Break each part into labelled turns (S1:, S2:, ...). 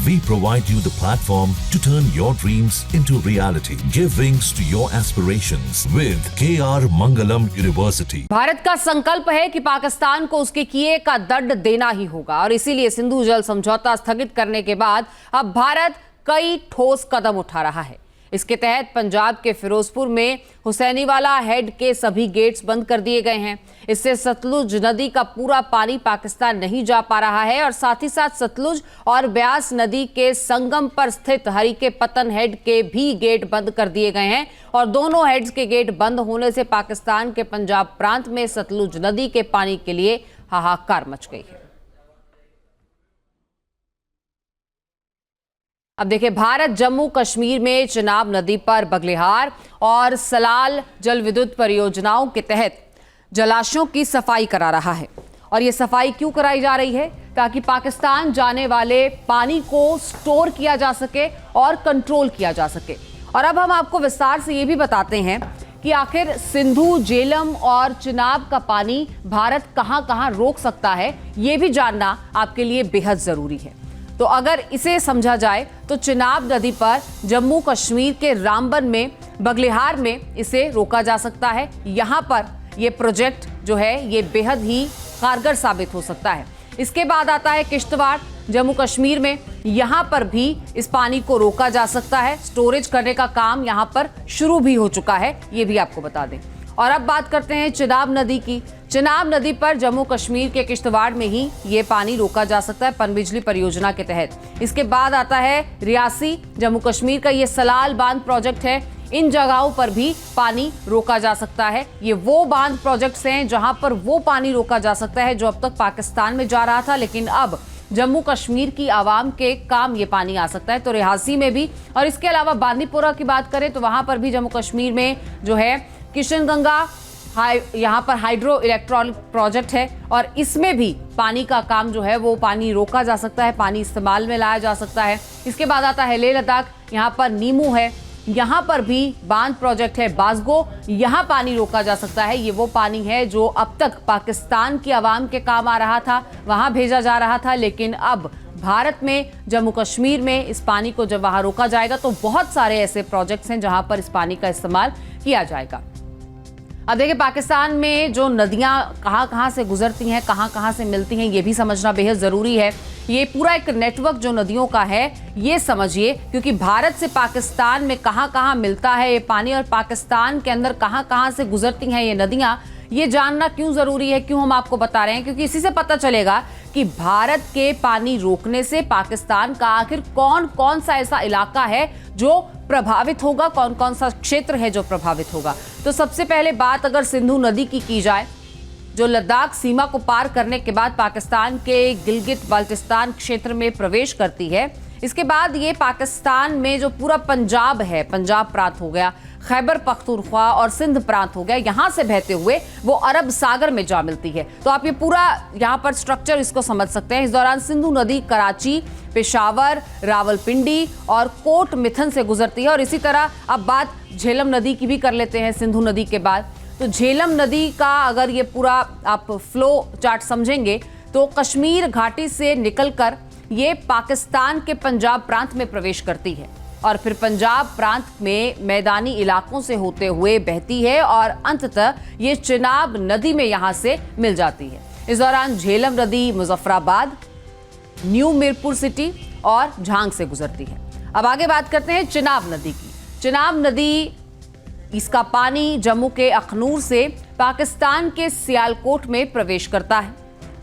S1: We provide you the platform to turn your dreams into reality. Give wings to your aspirations with KR Mangalam University.
S2: Bharat का संकल्प है कि पाकिस्तान को उसके किए का दंड देना ही होगा और इसीलिए सिंधु जल समझौता स्थगित करने के बाद अब भारत कई ठोस कदम उठा रहा है। इसके तहत पंजाब के फिरोजपुर में हुसैनीवाला हेड के सभी गेट्स बंद कर दिए गए हैं। इससे सतलुज नदी का पूरा पानी पाकिस्तान नहीं जा पा रहा है और साथ ही साथ सतलुज और ब्यास नदी के संगम पर स्थित हरिके पतन हेड के भी गेट बंद कर दिए गए हैं और दोनों हेड्स के गेट बंद होने से पाकिस्तान के पंजाब प्रांत में सतलुज नदी के पानी के लिए हाहाकार मच गई है। अब देखिए, भारत जम्मू कश्मीर में चिनाब नदी पर बगलिहार और सलाल जल विद्युत परियोजनाओं के तहत जलाशयों की सफाई करा रहा है। और ये सफाई क्यों कराई जा रही है? ताकि पाकिस्तान जाने वाले पानी को स्टोर किया जा सके और कंट्रोल किया जा सके। और अब हम आपको विस्तार से ये भी बताते हैं कि आखिर सिंधु, झेलम और चिनाब का पानी भारत कहां कहां रोक सकता है, ये भी जानना आपके लिए बेहद जरूरी है। तो अगर इसे समझा जाए तो चिनाब नदी पर जम्मू कश्मीर के रामबन में बगलिहार में इसे रोका जा सकता है। यहाँ पर ये प्रोजेक्ट जो है ये बेहद ही कारगर साबित हो सकता है। इसके बाद आता है किश्तवाड़ जम्मू कश्मीर में, यहाँ पर भी इस पानी को रोका जा सकता है। स्टोरेज करने का काम यहाँ पर शुरू भी हो चुका है, ये भी आपको बता दें। और अब बात करते हैं चिनाब नदी की। चिनाब नदी पर जम्मू कश्मीर के किश्तवाड़ में ही ये पानी रोका जा सकता है पनबिजली परियोजना के तहत। इसके बाद आता है रियासी जम्मू कश्मीर का ये सलाल बांध प्रोजेक्ट है। इन जगहों पर भी पानी रोका जा सकता है। ये वो बांध प्रोजेक्ट्स हैं जहां पर वो पानी रोका जा सकता है जो अब तक पाकिस्तान में जा रहा था, लेकिन अब जम्मू कश्मीर की आवाम के काम ये पानी आ सकता है। तो रियासी में भी, और इसके अलावा बांदीपुरा की बात करें तो वहां पर भी जम्मू कश्मीर में जो है किशनगंगा यहाँ पर हाइड्रो इलेक्ट्रॉनिक प्रोजेक्ट है और इसमें भी पानी का काम जो है वो पानी रोका जा सकता है, पानी इस्तेमाल में लाया जा सकता है। इसके बाद आता है लेह लद्दाख, यहाँ पर नीमू है, यहाँ पर भी बांध प्रोजेक्ट है बाजगो, यहाँ पानी रोका जा सकता है। ये वो पानी है जो अब तक पाकिस्तान की आवाम के काम आ रहा था, वहाँ भेजा जा रहा था, लेकिन अब भारत में जम्मू कश्मीर में इस पानी को जब वहाँ रोका जाएगा तो बहुत सारे ऐसे प्रोजेक्ट्स हैं जहाँ पर इस पानी का इस्तेमाल किया जाएगा। अब देखिए, पाकिस्तान में जो नदियां कहां कहां से गुजरती हैं, कहां कहां से मिलती हैं, ये भी समझना बेहद ज़रूरी है। ये पूरा एक नेटवर्क जो नदियों का है ये समझिए, क्योंकि भारत से पाकिस्तान में कहां कहां मिलता है ये पानी और पाकिस्तान के अंदर कहां कहां से गुजरती हैं ये नदियां, ये जानना क्यों ज़रूरी है, क्यों हम आपको बता रहे हैं? क्योंकि इसी से पता चलेगा कि भारत के पानी रोकने से पाकिस्तान का आखिर कौन कौन सा ऐसा इलाका है जो प्रभावित होगा, कौन कौन सा क्षेत्र है जो प्रभावित होगा। तो सबसे पहले बात अगर सिंधु नदी की जाए, जो लद्दाख सीमा को पार करने के बाद पाकिस्तान के गिलगित बाल्टिस्तान क्षेत्र में प्रवेश करती है। इसके बाद ये पाकिस्तान में जो पूरा पंजाब है, पंजाब प्रांत हो गया, खैबर पख्तूनख्वा और सिंध प्रांत हो गया, यहाँ से बहते हुए वो अरब सागर में जा मिलती है। तो आप ये पूरा यहाँ पर स्ट्रक्चर इसको समझ सकते हैं। इस दौरान सिंधु नदी कराची, पेशावर, रावलपिंडी और कोट मिथन से गुजरती है। और इसी तरह अब बात झेलम नदी की भी कर लेते हैं सिंधु नदी के बाद। तो झेलम नदी का अगर ये पूरा आप फ्लो चार्ट समझेंगे तो कश्मीर घाटी से निकलकर ये पाकिस्तान के पंजाब प्रांत में प्रवेश करती है और फिर पंजाब प्रांत में मैदानी इलाकों से होते हुए बहती है और अंततः ये चिनाब नदी में यहाँ से मिल जाती है। इस दौरान झेलम नदी मुजफ्फराबाद, न्यू मीरपुर सिटी और झांग से गुजरती है। अब आगे बात करते हैं चिनाब नदी की। चिनाब नदी, इसका पानी जम्मू के अखनूर से पाकिस्तान के सियालकोट में प्रवेश करता है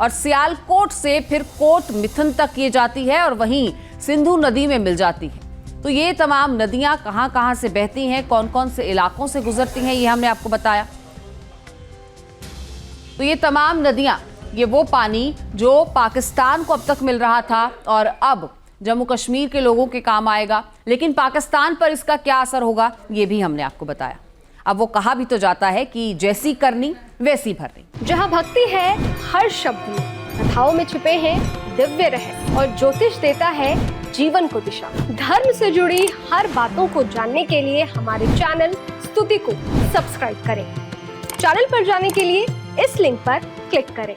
S2: और सियालकोट से फिर कोट मिथन तक ये जाती है और वहीं सिंधु नदी में मिल जाती है। तो ये तमाम नदियां कहां कहां से बहती हैं, कौन कौन से इलाकों से गुजरती हैं, ये हमने आपको बताया। तो ये तमाम नदियां, ये वो पानी जो पाकिस्तान को अब तक मिल रहा था और अब जम्मू कश्मीर के लोगों के काम आएगा, लेकिन पाकिस्तान पर इसका क्या असर होगा ये भी हमने आपको बताया। अब वो कहा भी तो जाता है कि जैसी करनी वैसी भरनी।
S3: जहाँ भक्ति है हर शब्द में, कथाओं में छिपे हैं दिव्य रहस्य और ज्योतिष देता है जीवन को दिशा। धर्म से जुड़ी हर बातों को जानने के लिए हमारे चैनल स्तुति को सब्सक्राइब करें। चैनल पर जाने के लिए इस लिंक पर क्लिक करें।